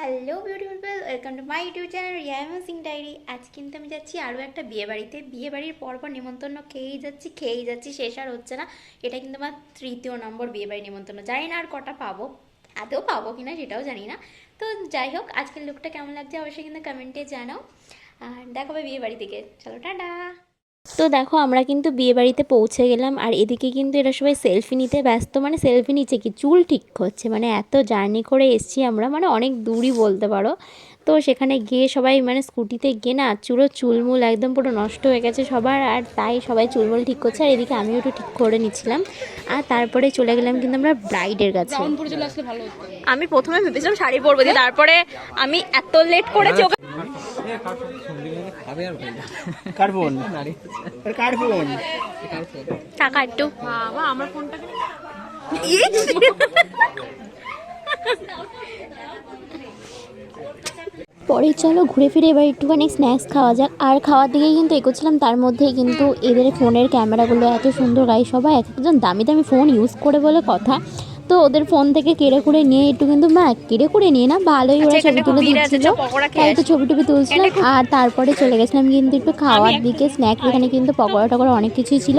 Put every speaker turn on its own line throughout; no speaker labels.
Hello beautiful, welcome to my YouTube channel Riya Singh diary. আজ কিন্তু আমি যাচ্ছি আরও একটা বিয়েবাড়িতে। বিয়েবাড়ির পরপর নিমন্ত্রণ খেয়েই যাচ্ছি, শেষ আর হচ্ছে না। এটা কিন্তু আমার তৃতীয় নম্বর বিয়েবাড়ি নিমন্ত্রণ। জানি না আর কটা পাবো, আদৌ পাবো কিনা সেটাও জানি না। তো যাই হোক, আজকের লুকটা কেমন লাগছে অবশ্যই কিন্তু কমেন্টে জানাও। আর দেখাবে বিয়েবাড়ি থেকে, চলো টাটা। তো দেখো, আমরা কিন্তু বিয়েবাড়িতে পৌঁছে গেলাম। আর এদিকে কিন্তু এরা সবাই সেলফি নিতে ব্যস্ত। মানে সেলফি নিচ্ছে কি, চুল ঠিক করছে। মানে এত জার্নি করে এসছি আমরা, মানে অনেক দূরই বলতে পারো। তো সেখানে গিয়ে সবাই মানে স্কুটিতে গিয়ে না চুলমুল একদম পুরো নষ্ট হয়ে গেছে সবার। আর তাই সবাই চুলমুল ঠিক করছে। আর এদিকে আমিও একটু ঠিক করে নিচ্ছিলাম। আর তারপরে চলে গেলাম কিন্তু আমরা ব্রাইডের কাছে। আমি প্রথমে ভেবেছিলাম শাড়ি পরবো, দিয়ে তারপরে আমি এত লেট করেছি। টাকা একটু আমার ফোনটা পরে চলো ঘুরে ফিরে এবার একটুখানি স্ন্যাক্স খাওয়া যাক। আর খাওয়ার দিকে কিন্তু এগোচ্ছিলাম, তার মধ্যেই কিন্তু এদের ফোনের ক্যামেরাগুলো এত সুন্দর, গাই সবাই এক একজন দামি দামি ফোন ইউজ করে বলে কথা। তো ওদের ফোন থেকে কেড়ে কুড়ে নিয়ে একটু কিন্তু কেড়ে কুড়ে নিয়ে না, ভালোই ওরা ছবি তুলে দিচ্ছিল, তাই একটু ছবি টবি তুলছিলাম। আর তারপরে চলে গেছিলাম কিন্তু একটু খাওয়ার দিকে। স্ন্যাক্স এখানে কিন্তু পকোড়া টকোড়া অনেক কিছুই ছিল।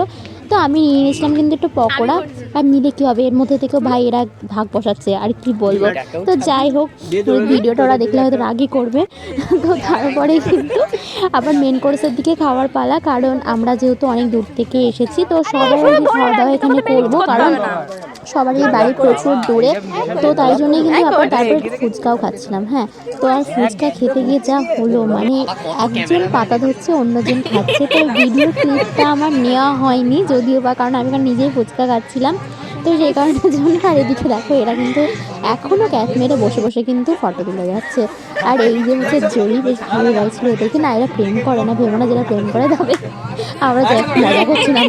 তো আমি নিয়ে নিয়েছিলাম কিন্তু একটু পকোড়া। আর নিলে কী হবে, এর মধ্যে থেকেও ভাই এরা ভাগ বসাচ্ছে, আর কি বলবো। তো যাই হোক, ভিডিওটা ওরা দেখলে হয়তো রাগই করবে। তো তারপরে কিন্তু আবার মেন কোর্সের দিকে খাওয়ার পালা, কারণ আমরা যেহেতু অনেক দূর থেকে এসেছি, তো সবাই খাওয়া দাওয়া এখানে করবো, কারণ সবারই বাড়ি প্রচুর দূরে। তো তাই জন্যই কিন্তু আবার তারপরে ফুচকাও খাচ্ছিলাম। হ্যাঁ, তো আর ফুচকা খেতে গিয়ে যা হলো, মানে একজন পাতা ধরছে অন্যজন খাচ্ছে। তো ভিডিও ক্লিপটা আমার নেওয়া হয়নি যদিও বা, কারণ আমি নিজেই ফুচকা খাচ্ছিলাম। তো সেই কারণের জন্য। আর এদিকে দেখো, এরা কিন্তু এখনও ক্যাপ মেরে বসে বসে কিন্তু ফটো তুলে যাচ্ছে। আর এই যে হচ্ছে জয়ী, বেশ ভালো লাগছিল দেখে। না, এরা প্রেম করে না, ভেবো না যারা প্রেম করে তবে আমরা যাই মজা করছিলাম।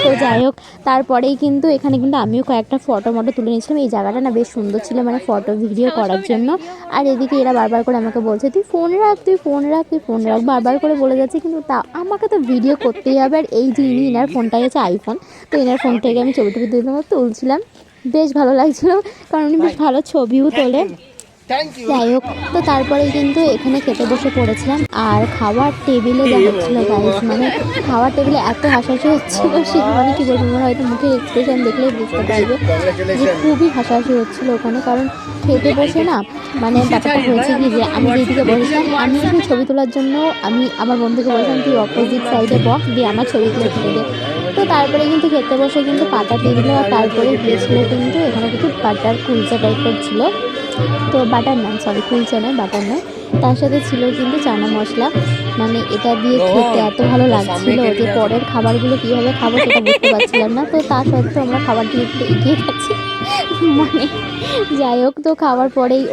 তো যাই হোক, তারপরেই কিন্তু এখানে কিন্তু আমিও কয়েকটা ফটো তুলে নিয়েছিলাম। এই জায়গাটা না বেশ সুন্দর ছিল, মানে ফটো ভিডিও করার জন্য। আর এদিকে এরা বারবার করে আমাকে বলছে, তুই ফোন রাখ, তুই ফোন রাখ, তুই ফোন রাখ, বারবার করে বলে যাচ্ছে। কিন্তু তা আমাকে তো ভিডিও করতেই হবে। আর এই যে ইনার ফোনটাই হচ্ছে আইফোন। তো এনার ফোন থেকে আমি ছবি টবি তুলছিলাম, বেশ ভালো লাগছিলো, কারণ উনি বেশ ভালো ছবিও তোলে। যাই হোক, তো তারপরে কিন্তু এখানে খেতে বসে পড়েছিলাম। আর খাওয়ার টেবিলে যা হচ্ছিল গাইস, মানে খাওয়ার টেবিলে এত হাসাহাসি হচ্ছিল, সে মানে কী বলবো, আমার হয়তো মুখের এক্সপ্রেশন দেখলেই বুঝতে পারবে যে খুবই হাসাহাসি হচ্ছিল ওখানে। কারণ খেতে বসে না, মানে ব্যাপারটা হয়েছে কি, যে আমি যেদিকে বসেছিলাম, আমি একটু ছবি তোলার জন্য আমি আমার বন্ধুকে বলেছিলাম তুই অপোজিট সাইডে বস, দিয়ে আমার ছবি তুলে দে। তো তারপরে কিন্তু খেতে বসে কিন্তু পাতা দিয়ে দিল। আর তারপরে গিয়েছিলো কিন্তু এখানে কিছু বাটার কুলচা টাইপের ছিল। তো বাটার নান, সরি কুলচা নয়, বাটার নান। তার সাথে ছিল কিন্তু চানা মশলা। মানে এটা দিয়ে খেতে এত ভালো লাগছিল যে পরের খাবারগুলো কীভাবে খাবো সেটা বুঝতে পারছিলাম না। তো তা সত্ত্বেও আমরা খাবার দিয়ে এগিয়ে গেছি। মানে যাই হোক, তো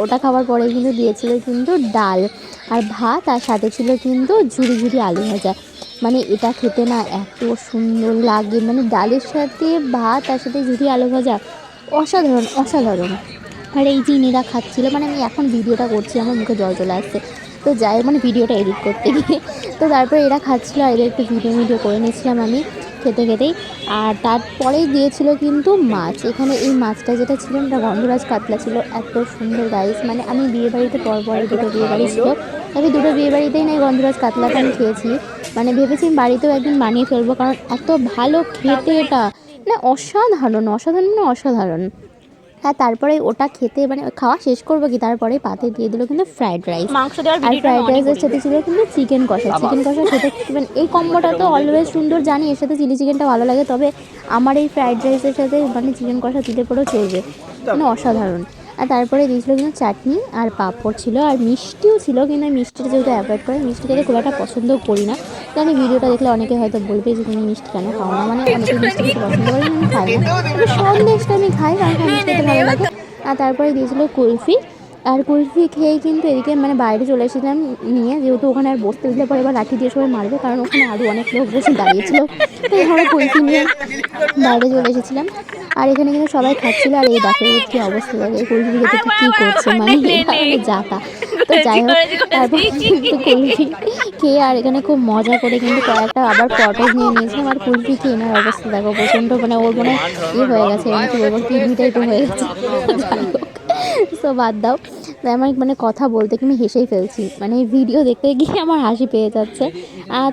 ওটা খাওয়ার পরেই কিন্তু দিয়েছিল কিন্তু ডাল আর ভাত, আর সাথে ছিল কিন্তু ঝুরি ঝুরি আলু ভাজা। মানে এটা খেতে না এত সুন্দর লাগে, মানে ডালের সাথে ভাত, তার সাথে ঝুরি আলু ভাজা, অসাধারণ অসাধারণ। আর এই যে ইনিরা খাচ্ছিল, মানে আমি এখন ভিডিওটা করছি, আমার মুখে জল চলে আসছে। তো যাই হোক, মানে ভিডিওটা এডিট করতে গিয়ে তো তারপরে এরা খাচ্ছিলো, আর এদের একটু ভিডিও করে নিয়েছিলাম আমি খেতে খেতেই। আর তারপরেই দিয়েছিল কিন্তু মাছ। এখানে এই মাছটা যেটা ছিল, এটা গন্ধরাজ কাতলা ছিল, এত সুন্দর গাইস। মানে আমি বিয়েবাড়িতে পরপরই দুটো বিয়েবাড়ি ছিল, তবে দুটো বিয়েবাড়িতেই না এই গন্ধরাজ কাতলাটা আমি খেয়েছি। মানে ভেবেছি বাড়িতেও একদিন বানিয়ে ফেলবো, কারণ এত ভালো খেতে এটা, মানে অসাধারণ অসাধারণ মানে অসাধারণ। আর তারপরে ওটা খেতে মানে খাওয়া শেষ করবো কি, তারপরে পাতে দিয়ে দিল কিন্তু ফ্রাইড রাইস। আর ফ্রাইড রাইসের সাথে ছিল কিন্তু চিকেন কষা খেতে, মানে এই কম্বোটা তো অলওয়েজ সুন্দর, জানি এর সাথে চিলি চিকেনটা ভালো লাগে, তবে আমার এই ফ্রাইড রাইসের সাথে মানে চিকেন কষা দিলে পরেও চলবে, মানে অসাধারণ। আর তারপরে দিয়েছিলো কিন্তু চাটনি আর পাঁপড় ছিল, আর মিষ্টিও ছিল। কিন্তু আমি মিষ্টিটা যেহেতু অ্যাভয়েড করি, মিষ্টি খেতে খুব একটা পছন্দও করি না। তো আমি ভিডিওটা দেখলে অনেকে হয়তো বলবে যে তুমি মিষ্টি কেন খাও না, মানে অনেকে মিষ্টি খেতে পছন্দ করে, আমি খাই না। তবে সন্দেশটা আমি খাই, কারণ সন্দেশ খেতে ভালো লাগে। আর তারপরে দিয়েছিলো কুলফি। আর কুলফি খেয়েই কিন্তু এদিকে মানে বাইরে চলে এসেছিলাম নিয়ে, যেহেতু ওখানে আর বসতে দিলে পরে এবার লাঠি দিয়ে সবাই মারবে, কারণ ওখানে আরও অনেক লোক বসে দাঁড়িয়েছিল। তো আমরা কুলফি নিয়ে বাইরে চলে এসেছিলাম। আর এখানে কিন্তু সবাই খাচ্ছিল। আর এই দেখো এর কী অবস্থা, দেখো এই কুলফি খেতে কী করছে, মানে যাতা। তো যাই হোক, তারপর কিন্তু কুলফি খেয়ে আর এখানে খুব মজা করে কিন্তু কয়েকটা আবার ফটোজ নিয়ে নিয়েছিলাম। আর কুলফি খেয়ে এনার অবস্থা দেখো, প্রচণ্ড মানে ওর মনে হয়ে গেছে, মানে কি বলবো, কিডনি টাইপের হয়ে গেছে। যাই হোক, সো বাদ দাও। আমার মানে কথা বলতে কি আমি হেসেই ফেলছি, মানে ভিডিও দেখতে গিয়ে আমার হাসি পেয়ে যাচ্ছে।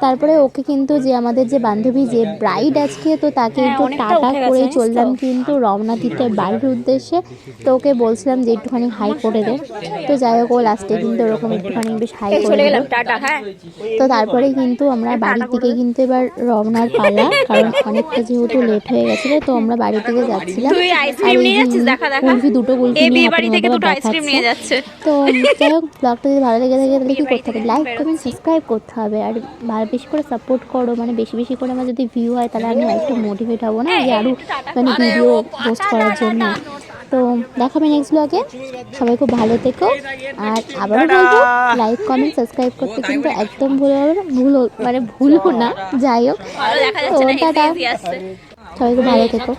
তারপরে ওকে কিন্তু যে আমাদের যে বান্ধবী যে ব্রাইড আজকে, তো তাকে একটু টাটা করে চললাম কিন্তু রওনা দিতে বাড়ির উদ্দেশ্যে। তো ওকে বলছিলাম যে একটুখানি হাই করে দে, তো যাই হোক ও লাস্টে কিন্তু ওরকম একটুখানি বেশ হাই করে দিল। তো তারপরে কিন্তু আমরা বাড়ির দিকে কিন্তু এবার রওনার পালা, কারণ অনেকটা যেহেতু লেট হয়ে গেছিলো, তো আমরা বাড়ির দিকে যাচ্ছিলাম। আর এই যে কুলফি, দুটো কুলফি নিয়ে হাতের মধ্যে আবার দেখাচ্ছে। তো যাই হোক, ব্লগটা যদি ভালো লেগে থাকে তাহলে কী করতে হবে, লাইক কমেন্ট সাবস্ক্রাইব করতে হবে, আর বেশি করে সাপোর্ট করো, মানে বেশি বেশি করে আমার যদি ভিউ হয় তাহলে আমি আরেকটু মোটিভেট হবো না, যে আরও মানে ভিডিও পোস্ট করার জন্য। তো দেখাবে নেক্সট ব্লগে, সবাই খুব ভালো থেকো। আর আবারও বলবো, লাইক কমেন্ট সাবস্ক্রাইব করতে কিন্তু একদম ভুলবো না। যাই হোক, তো টাটা, সবাই খুব ভালো থেকো।